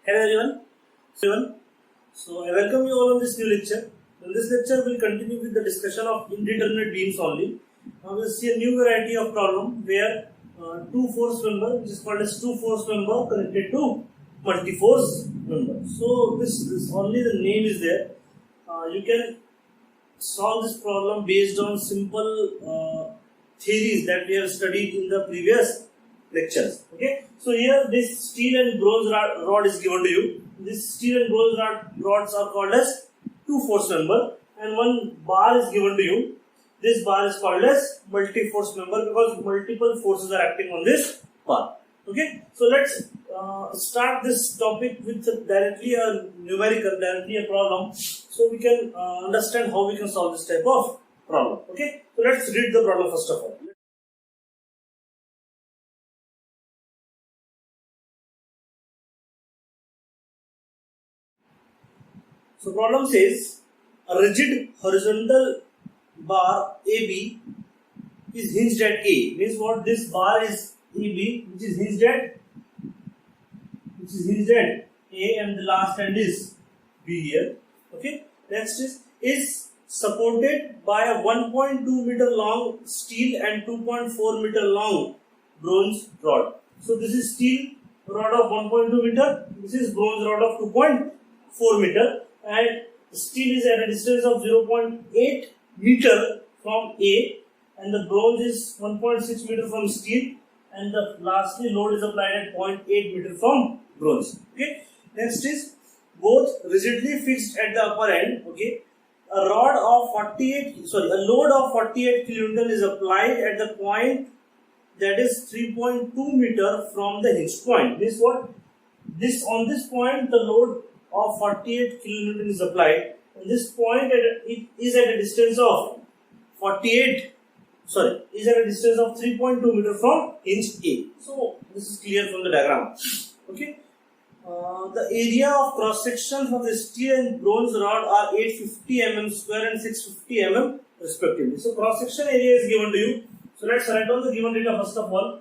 Hello everyone. So I welcome you all on this new lecture. In this lecture, we'll continue with the discussion of indeterminate beams only. Now we'll see a new variety of problem where two force member, which is called as two force member, connected to multi-force member. So this only the name is there. You can solve this problem based on simple theories that we have studied in the previous lectures. Okay, so here this steel and bronze rod is given to you. This steel and bronze rods are called as two force member, and one bar is given to you. This bar is called as multi-force member because multiple forces are acting on this bar. Okay, so let's start this topic with directly a numerical, directly a problem, so we can understand how we can solve this type of problem. Okay, so let's read the problem first of all. So problem says a rigid horizontal bar AB is hinged at A. Means what? This bar is AB, which is hinged at A, and the last end is B here. Okay. Next is supported by a 1.2 meter long steel and 2.4 meter long bronze rod. So this is steel rod of 1.2 meter. This is bronze rod of 2.4 meter. And steel is at a distance of 0.8 meter from A, and the bronze is 1.6 meter from steel, and the lastly load is applied at 0.8 meter from bronze. Okay. Next is both rigidly fixed at the upper end. Okay. A load of 48 kilonewton is applied at the point that is 3.2 meter from the hinge point. This what? On this point the load of 48 kilonewton is applied, and this point it is at a distance of 3.2 meter from hinge A. So this is clear from the diagram. Okay. The area of cross section of the steel and bronze rod are 850 mm square and 650 mm respectively. So cross section area is given to you. So let's write down the given data first of all.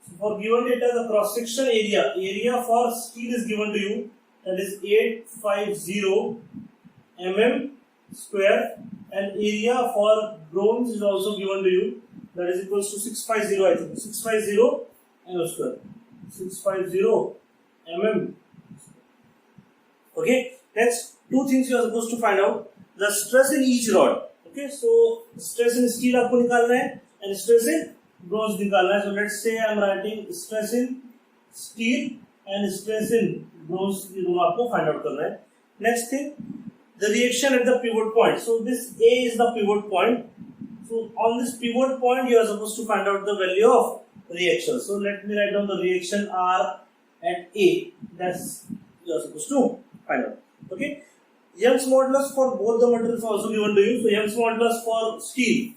So for given data, the cross section area for steel is given to you. That is 850 mm square, and area for bronze is also given to you. That is equals to 650, I think. 650 mm square. 650 mm. Okay. Next, two things you are supposed to find out: the stress in each rod. Okay. So stress in steel आपको निकालना है, and stress in bronze निकालना है. So let's say I am writing stress in steel and stress in bronze, ये दोनों आपको find out करना है. Next thing, the reaction at the pivot point. So this A is the pivot point. So on this pivot point, you are supposed to find out the value of reaction. So let me write down the reaction R at A. That's you are supposed to find out. Okay. Young's modulus for both the materials also given to you. So Young's modulus for steel.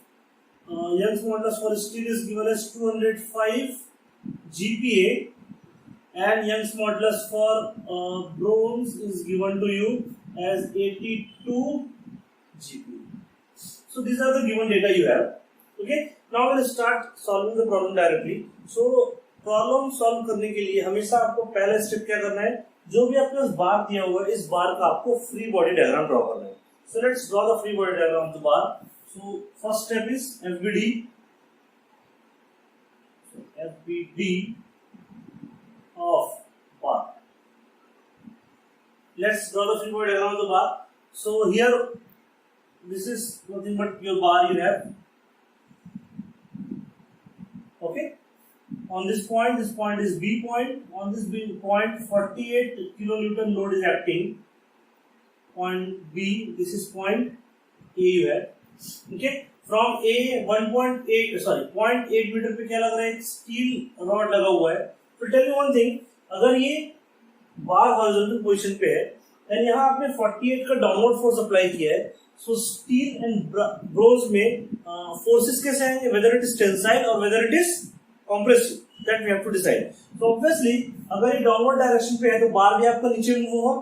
Young's modulus for steel is given as 205 GPa. And Young's modulus for bronze is given to you as 82 GPa. So these are the given data you have. Okay. Now we'll start solving the problem directly. So problem solve करने के लिए हमेशा आपको पहला step क्या करना है? जो भी आपके पास बार दिया हुआ है, इस बार का आपको फ्री बॉडी डायग्राम ड्रॉ करना है. So let's draw the free body diagram of the bar. So first step is FBD. So FBD of bar. Let's draw the free body diagram of the bar. So here, this is nothing but your bar you have. Okay. On this point is B point. On this B point, 48 kilonewton load is acting. Point B, this is point A you have. Okay. From A 0.8 meter पे क्या लग रहा है? एक steel rod लगा हुआ है. तो टेल मी वन थिंग, अगर ये बार हॉरिजॉन्टल पोजीशन पे है, देन यहाँ आपने 48 का डाउनवर्ड फोर्स अप्लाई किया है. सो स्टील एंड ब्रोंज में फोर्सेस कैसे आएंगे? वेदर इट इज टेंसाइल और whether it is compressive, that we have to decide. तो ऑब्वियसली अगर ये डाउनवर्ड डायरेक्शन पे है तो बार भी आपका नीचे मूव होगा.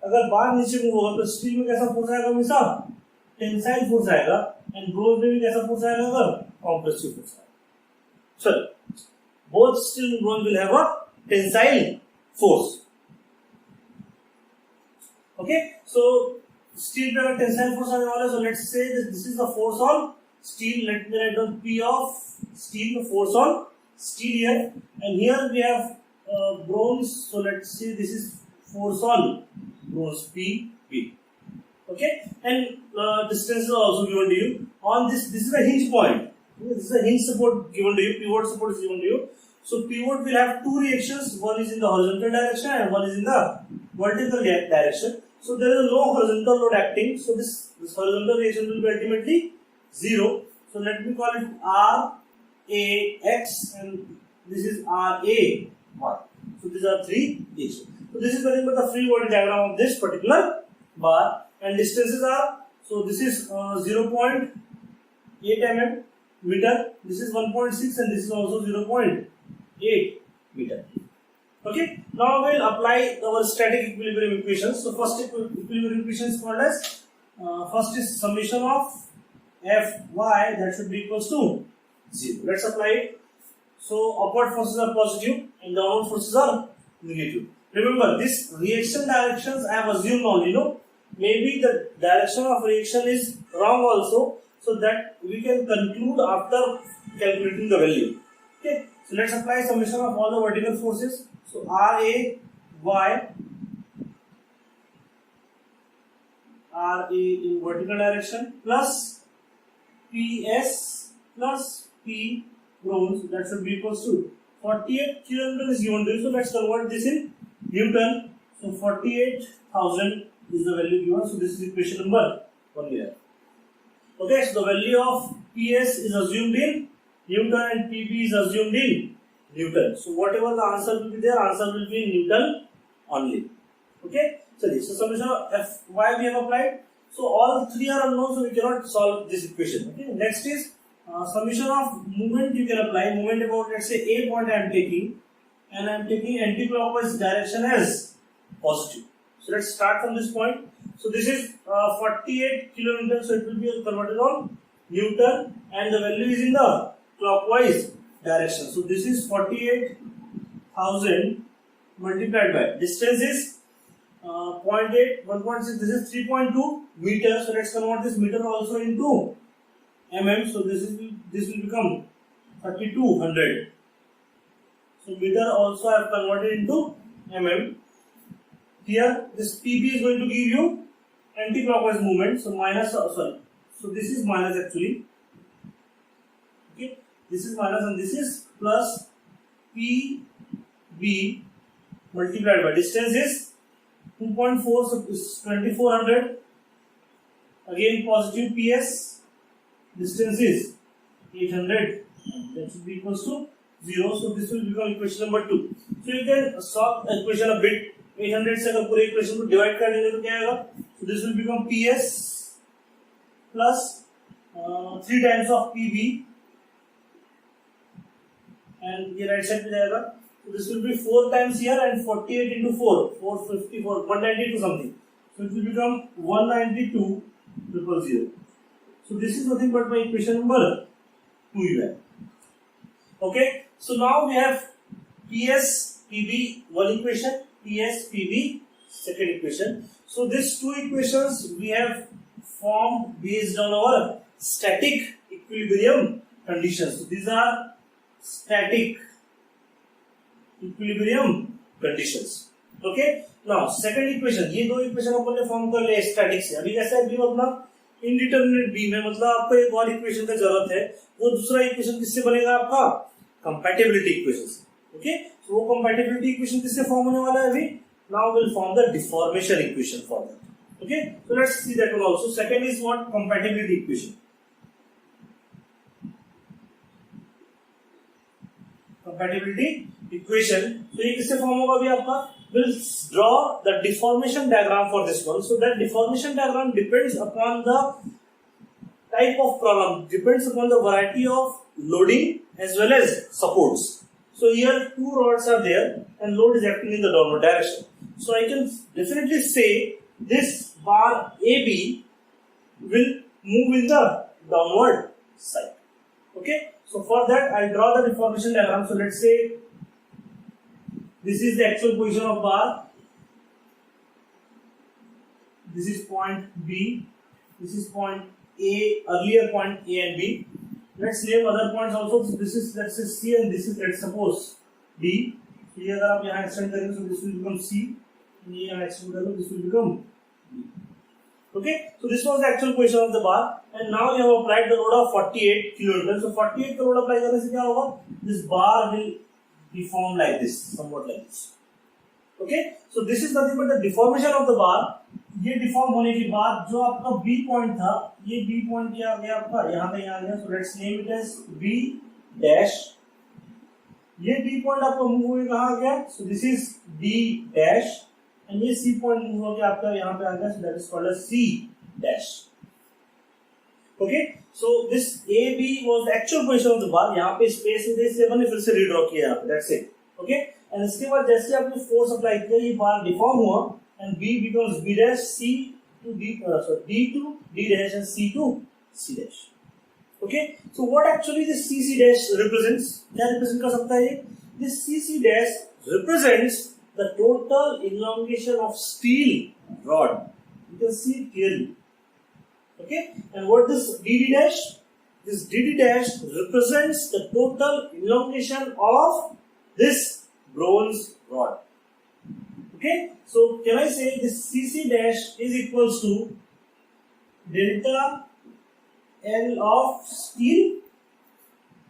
अगर बार नीचे मूव होगा तो स्टील में कैसा फोर्स आएगा? हमेशा टेंसाइल फोर्स आएगा, एंड ब्रोंज में भी कैसा फोर्स आएगा? कॉम्प्रेसिव फोर्स आएगा. चलो, both steel and bronze will have a tensile force. Okay, so steel पे अगर टेंसाइल फोर्स आने वाला है, so let's say this is the force on steel. Let me write down P of steel, the force on steel here, and here we have bronze. So let's say this is force on bronze, P. Okay, and distance is also given to you. On this is a hinge point. This is a hinge support given to you. Pivot support is given to you. So pivot will have two reactions. One is in the horizontal direction and one is in the vertical direction. So there is no horizontal load acting. So this horizontal reaction will be ultimately 0. So let me call it RAX and this is RA1. So these are three reactions. So this is nothing but the free body diagram of this particular bar, and distances are, so this is 0.8 mm meter, this is 1.6 and this is also 0.8 meter. Okay, now we will apply our static equilibrium equations. So first equilibrium equation is called as first is summation of Fy, that should be equals to 0. Let's apply it. So upward forces are positive and downward forces are negative. Remember, this reaction directions I have assumed only, maybe the direction of reaction is wrong also, so that we can conclude after calculating the value. Okay, so let's apply summation of all the vertical forces. So RA in vertical direction plus PS plus P bronze, that should be equals to 48 kilonewton is given to you. So let's convert this in Newton. So 48,000 is the value given. So this is equation number 1 here. Okay, so the value of PS is assumed in Newton and PB is assumed in Newton. So whatever the answer will be there, answer will be in Newton only. Okay, so summation of Fy we have applied. So all three are unknown, so we cannot solve this equation. Okay, next is summation of moment you can apply. Moment about, let's say, A point I am taking, and I am taking anti-clockwise direction as positive. So let's start from this point. So this is 48 kilonewton, so it will be converted on Newton, and the value is in the clockwise direction. So this is 48,000 multiplied by distance is 0.8, 1.6. This is 3.2 meters. So let's convert this meter also into mm. So this will become 3200. So meter also I have converted into mm. Here this PB is going to give you anti-clockwise movement. So minus, so this is minus actually. Okay, this is minus and this is plus PB multiplied by distance is 2.4, so it's 2400. Again positive PS, distance is 800, that should be equals to 0. So this will become equation number 2. So you can solve the equation a bit. 800 से अगर पूरे equation को divide कर देंगे तो क्या आएगा? So this will become PS plus 3 times of PB, and ये राइट साइड पे जाएगा. So this will be 4 times here and 48 into 4, 454, 192 something. So it will become 192,000. So this is nothing but my equation number 2 you have. Okay, so now we have PS, PB one equation, PS, PB second equation. So these two equations we have formed based on our static equilibrium conditions. So these are static equilibrium conditions. Okay, now second equation, ये दो equation अपन ने form कर लिया static से. अभी कैसा है beam अपना इंडिटरमिनेट बीम है, मतलब आपको एक और इक्वेशन की जरूरत है. वो दूसरा इक्वेशन किससे बनेगा? आपका कंपैटिबिलिटी इक्वेशन से. ओके, सो वो कंपैटिबिलिटी इक्वेशन किससे फॉर्म होने वाला है अभी? Now will form the deformation equation for that. Okay, so let's see that one also. Second is what? Compatibility equation. Compatibility equation, तो ये किससे फॉर्म होगा अभी आपका? We'll draw the deformation diagram for this one. So that deformation diagram depends upon the type of problem, depends upon the variety of loading as well as supports. So here two rods are there and load is acting in the downward direction. So I can definitely say this bar AB will move in the downward side. Okay, so for that I'll draw the deformation diagram. So let's say this is the actual position of bar. this is point B, this is point A, earlier point A and B. Let's name other points also. So this is, let's say, C, and this is, let's suppose, D. So ये अगर आप यहाँ extend करेंगे, so this will become C, and ये यहाँ extend करेंगे, this will become D. Okay, so this was the actual position of the bar, and now you have applied the load of 48 kilonewton. So 48 का load apply करने से क्या होगा? This bar will be formed like this, somewhat like this. Okay, so this is nothing but the deformation of the bar. ये deform होने के बाद जो आपका B पॉइंट था, ये B पॉइंट क्या आ गया आपका, यहाँ पे आ गया. So let's name it as B dash. ये D पॉइंट आपका मूव हुए कहाँ आ गया? So this is D dash, and ये C पॉइंट मूव होकर आपका यहाँ पे आ गया. So that is called as C dash. Okay, so this AB was the actual position of the bar. यहाँ पे स्पेस में से मैंने फिर से रीड्रॉ किया यहाँ पे. That's it. Okay, and इसके बाद जैसे आपने फोर्स अप्लाई किया, ये बार डिफॉर्म हुआ, and B becomes B dash, C to D, D to D dash, and C to C dash. Okay, so what actually this CC dash represents? क्या represent कर सकता है ये? This CC dash represents the total elongation of steel rod. You can see it clearly. Okay, and what this DD dash? This DD dash represents the total elongation of this bronze rod. Okay, so can I say this CC dash is equals to delta L of steel,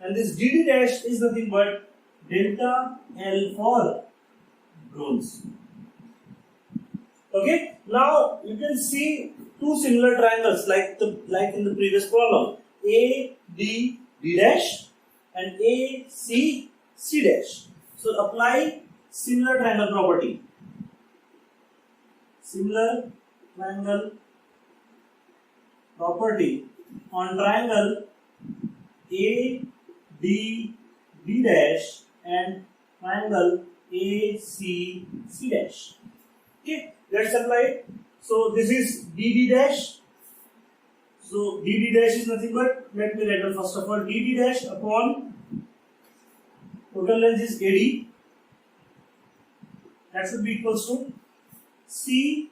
and this DD dash is nothing but delta L for bronze. Okay, now you can see two similar triangles like in the previous problem, A D D dash and A C C dash. So apply similar triangle property. Similar triangle property on triangle A D D dash and triangle A C C dash. Okay, let's apply it. So this is DD dash. So DD dash is nothing but, let me write down first of all, DD dash upon total length is AD. That should be equals to C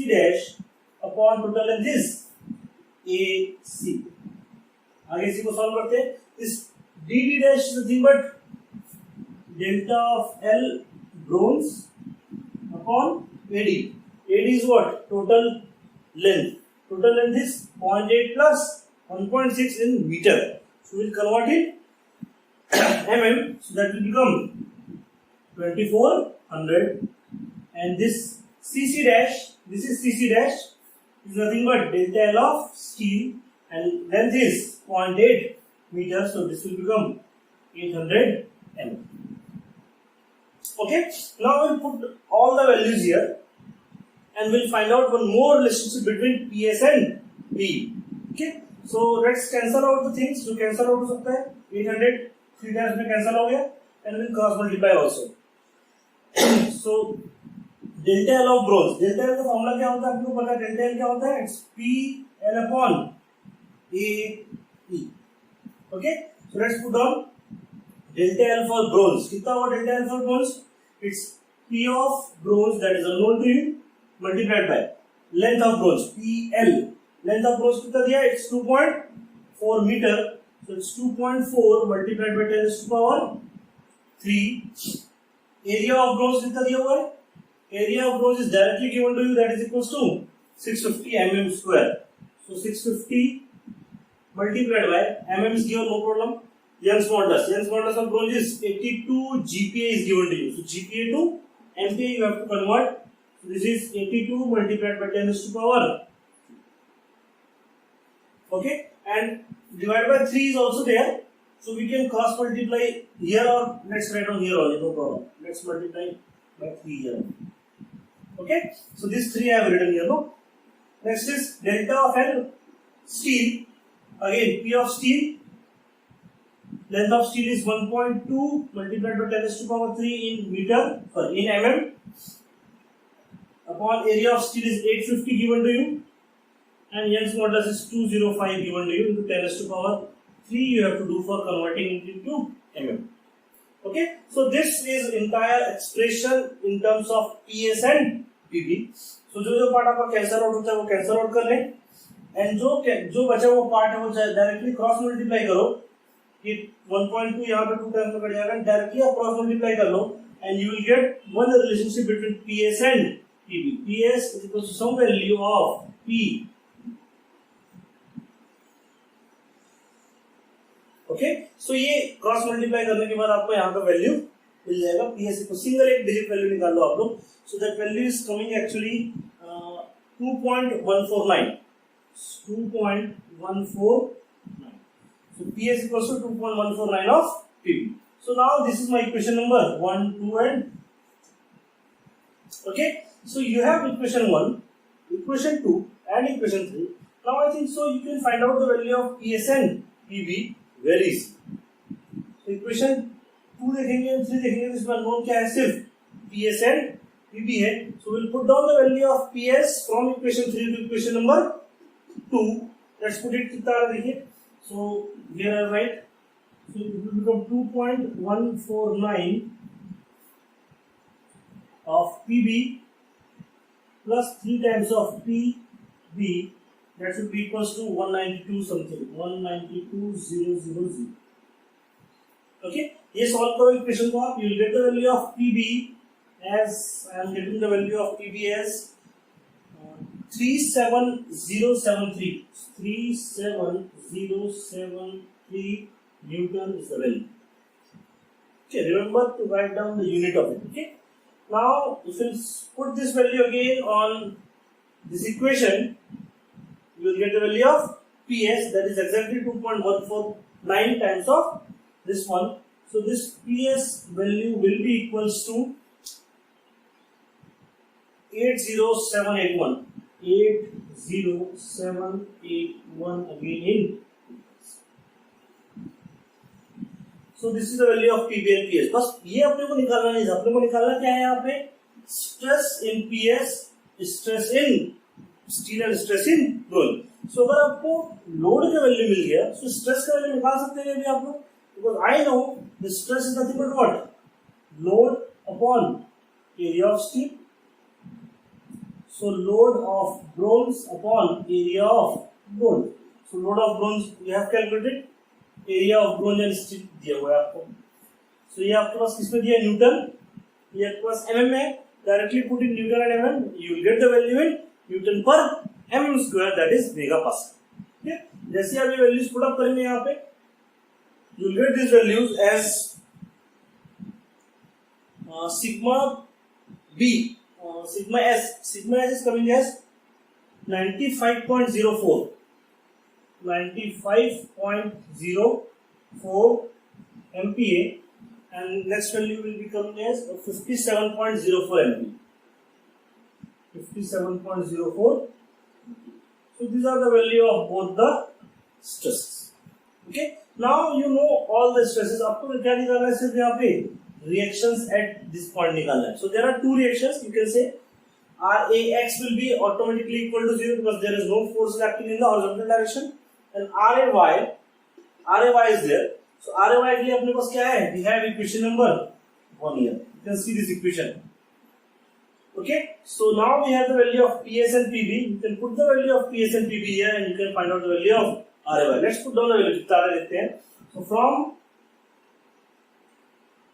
dash upon total length is AC. आगे इसी को solve करते हैं. इस DD dash is nothing but delta of L bronze upon AD. AD is what? Total length. Total length is 0.8 plus 1.6 in meter. So we will convert it mm. So that will become 2400, and this CC dash, this is CC dash, is nothing but delta L of steel, and length is 0.8 meters, so this will become 800 mm. Okay, now we'll put all the values here, and we'll find out one more relationship between PS and P. Okay, so let's cancel out the things. तो cancel out हो सकता है 800 3 times में cancel हो गया, and we'll cross multiply also. So delta L of bronze, delta L का formula क्या होता है आपको पता है? delta L क्या होता है? It's P L upon A E. Okay, so let's put down delta L for bronze. कितना हुआ delta L for bronze? It's P of bronze, that is unknown to you, multiplied by length of bronze, PL. Length of bronze कितना दिया? It's 2.4 meter, so it's 2.4 multiplied by 10 to the power 3. Area of bronze कितना दिया हुआ है? Area of bronze is directly given to you, that is equals to 650 mm square. So 650 multiplied by mm is given, no problem. Young's modulus of bronze is 82 GPa is given to you. So GPa to MPa you have to convert. So this is 82 multiplied by 10 to the power. Okay, and divided by 3 is also there. So we can cross multiply here, or let's write down here only, no problem. Let's multiply by 3 here. Okay, so this 3 I have written here, no? Next is delta of L steel. Again, P of steel. Length of steel is 1.2 multiplied by 10 to the power 3 in meter, in mm. Upon area of steel is 850 given to you, and Young's modulus is 205 given to you into 10 to the power 3 you have to do for converting it into mm. Okay, so this is entire expression in terms of PS and P. PB. So जो part आपका cancel out होता है वो cancel out कर लें, and जो बचा हुआ पार्ट है वो डायरेक्टली क्रॉस मल्टीप्लाई करो कि 1.2 यहाँ पे 2 टाइम्स में कट जाएगा, डायरेक्टली आप क्रॉस मल्टीप्लाई कर लो and you will get one relationship between PS and PB. PS is equal to some value of P. Okay, so ये क्रॉस मल्टीप्लाई करने के बाद आपको यहाँ का वैल्यू मिल जाएगा. PS को सिंगल एक डिजिट वैल्यू निकाल लो आप लोग. So that value is coming actually 2.149. 2.149. So PS equals to 2.149 of PB. So now this is my equation number 1, 2 and okay. So you have equation 1, equation 2 and equation 3. Now I think so you can find out the value of PS and PB very easy. So equation 2 देखेंगे 3 देखेंगे, इसमें known क्या है, सिर्फ PS and PB है. So we'll put down the value of PS from equation 3 to equation number 2. Let's put it कितना देखिए. So here I write, so it will become 2.149 of PB plus 3 times of PB, that should be equals to 192 something, 192,000. Okay, ये solve करो equation को आप, you will get the value of PB as I am getting the value of PB as 37073. 37073 Newton is the value. Okay, remember to write down the unit of it. Okay, now if you put this value again on this equation, you will get the value of PS, that is exactly 2.149 times of this one. So this PS value will be equals to 80781. 80781 again in. So this is the value of PB and PS. बस ये अपने को निकालना नहीं, अपने को निकालना क्या है यहाँ पे, stress in PS, stress in steel and stress in roll. So अगर आपको लोड का वैल्यू मिल गया तो स्ट्रेस का वैल्यू निकाल सकते हैं अभी आप लोग, because I know the stress is nothing but what, load upon area of steel. So load of bronze upon area of bronze. So load of bronze we have calculated, area of bronze and steel दिया हुआ है आपको. So ये आपके पास किसमें दिया, Newton, ये आपके पास mm है, directly put in Newton and mm, you will get the value in Newton per mm square, that is megapascal. Okay, जैसे आप ये values put up करेंगे यहाँ पे, you will get these values as sigma B. Sigma S is coming as 95.04 MPa, and next value will be coming as 57.04 MPa. 57.04. So these are the value of both the stresses. Okay, now you know all the stresses. आपको क्या निकालना है, सिर्फ यहाँ पे reactions at this point निकालना है. So there are two reactions. You can say RAX will be automatically equal to 0 because there is no force acting in the horizontal direction, and RAY is there. So RAY के लिए अपने पास क्या है, we have equation number 1 here. You can see this equation. Okay, so now we have the value of PS and PB. You can put the value of PS and PB here and you can find out the value of RAY. Let's put down the value. कितना देखते हैं. So from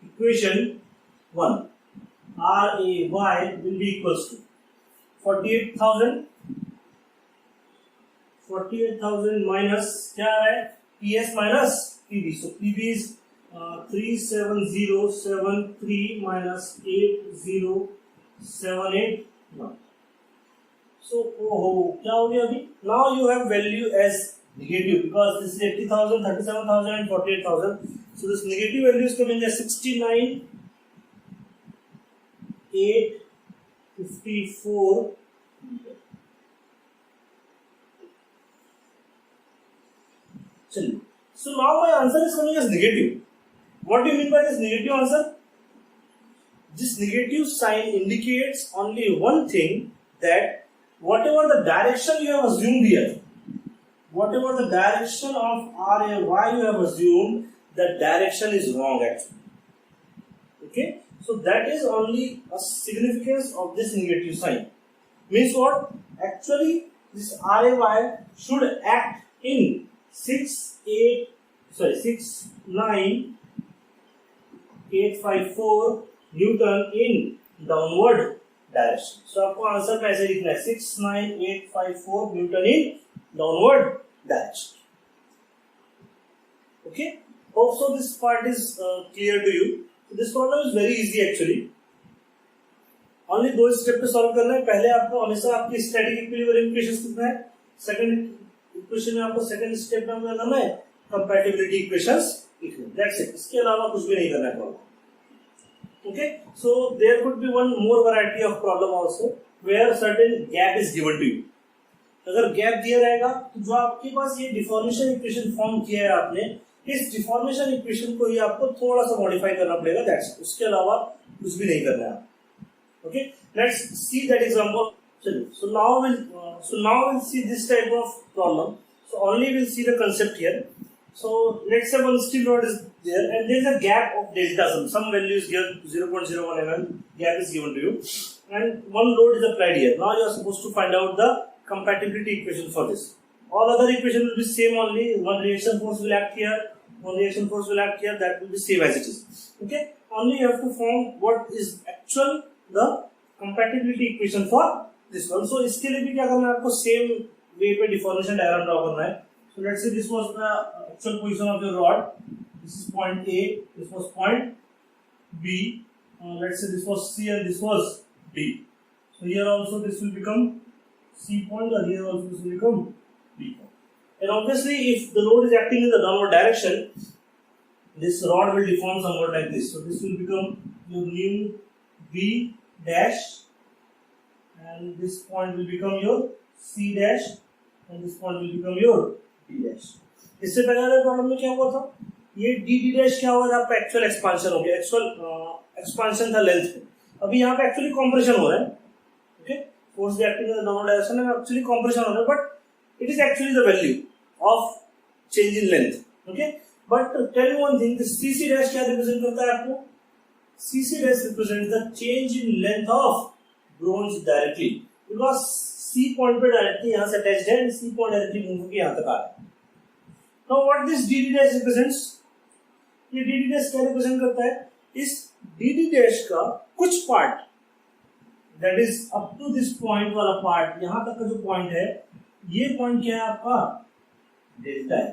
equation 1, RAY will be equals to 48,000 minus क्या है, PS minus PB. So PB is 37073 minus 8078. So क्या हो गया अभी, now you have value as negative because this is 80,000, 37,000 and 48,000. So this negative value is coming as 69,854. So now my answer is coming as negative. What do you mean by this negative answer? This negative sign indicates only one thing, that whatever the direction you have assumed here, whatever the direction of RAY you have assumed, that direction is wrong actually. Okay, So that is only a significance of this negative sign. Means what? Actually this RAY should act in 69854 Newton in downward direction. So आपको answer में ऐसे लिखना है 69854 Newton in downward direction. Okay, hope so this part is clear to you. So this problem is very easy actually. Only दो step पे solve करना है. पहले आपको हमेशा आपकी स्टैटिक इक्विलिब्रियम इक्वेशंस लिखना है. सेकंड इक्वेशन में आपको सेकंड स्टेप में क्या करना है? कंपैटिबिलिटी इक्वेशंस लिखना है. That's it. इसके अलावा कुछ भी नहीं करना है problem. Okay, so there could be one more variety of problem also where certain gap is given to you. अगर गैप दिया रहेगा तो जो आपके पास ये डिफॉर्मेशन इक्वेशन फॉर्म किया है आपने, इस डिफॉर्मेशन इक्वेशन को ही आपको थोड़ा सा मॉडिफाई करना पड़ेगा. That's it. उसके अलावा कुछ भी नहीं करना है. Okay, let's see that example. So now we'll see this type of problem. So only we'll see the concept here. So let's say one steel rod is there and there is a gap of delta some value is given 0.01 mm gap is given to you and one load is applied here. Now you are supposed to find out the compatibility equation for this. All other equation will be same only. One reaction force will act here, one reaction force will act here. That will be same as it is. Okay. Only you have to form what is actual the compatibility equation for this one. So इसके लिए भी क्या करना है आपको same way पे deformation diagram draw करना है. So let's say this was the actual position of your rod. This is point A. This was point B. Let's say this was C and this was D. So here also this will become C point and here also this will become D point. And obviously if the load is acting in the downward direction, this rod will deform somewhat like this. So this will become your new B dash and this point will become your C dash and this point will become your D dash. इससे पहले वाले problem में क्या हुआ था? ये D dash क्या हुआ था? आपका एक्चुअल एक्सपांशन हो गया. एक्चुअल एक्सपांशन था लेंथ में. अभी यहाँ पे एक्चुअली कॉम्प्रेशन हो रहा है. Okay, force acting in the downward direction में एक्चुअली कॉम्प्रेशन हो रहा है, but it is actually the value of change in length. Okay, but tell you one thing, this CC dash क्या रिप्रेजेंट करता है आपको? CC dash represents the change in length of bronze directly because C point पे directly यहाँ से attached है and C point directly move होकर यहाँ तक आ रहा है. Now what this DD dash represents? ये DD dash क्या रिप्रेजेंट करता है? इस DD dash का कुछ part that is up to this point वाला पार्ट, यहाँ तक का जो पॉइंट है, ये पॉइंट क्या है आपका? डेल्टा है.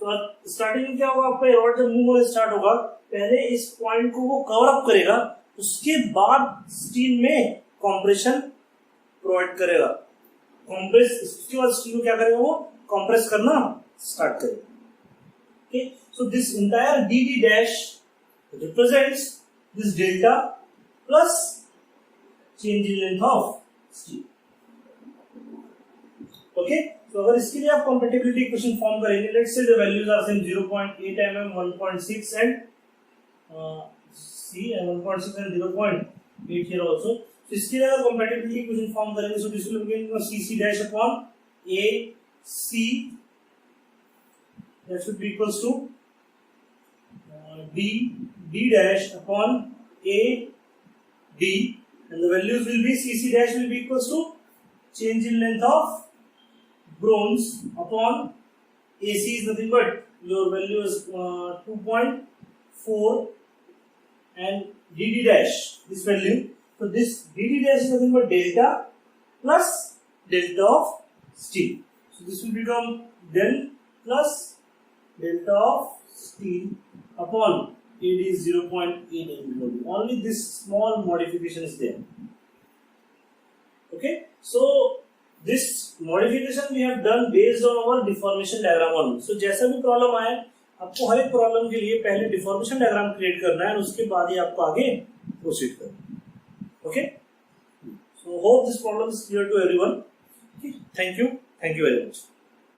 तो स्टार्टिंग में क्या होगा आपका? रॉड जब मूव होना स्टार्ट होगा, पहले इस पॉइंट को वो कवर अप करेगा, उसके बाद स्टील में कंप्रेशन प्रोवाइड करेगा. कंप्रेस, उसके बाद स्टील को क्या करेगा? वो कंप्रेस करना स्टार्ट करेगा. Okay, so this entire DD dash represents this delta plus change in length of steel. Okay, तो अगर इसके लिए आप कंपैटिबिलिटी इक्वेशन फॉर्म करेंगे, let's say the values are same 0.8 mm, 1.6 and C and 1.6 and 0.8 here also. So इसके लिए अगर compatibility equation form करेंगे, so this will be CC dash upon AC that should be equals to D dash upon AD and the values will be CC dash will be equals to change in length of bronze upon AC is nothing but your value is 2.4 and DD dash this value. So this DD dash is nothing but delta plus delta of steel. So this will become del plus delta of steel upon AD is 0.8 mm. Only this small modification is there. Okay, so this modification we have done based on our deformation diagram only. So जैसा भी problem आए, आपको हर एक problem के लिए पहले deformation diagram create करना है और उसके बाद ही आपको आगे प्रोसीड करना है. Okay, so hope this problem is clear to everyone. Thank you very much.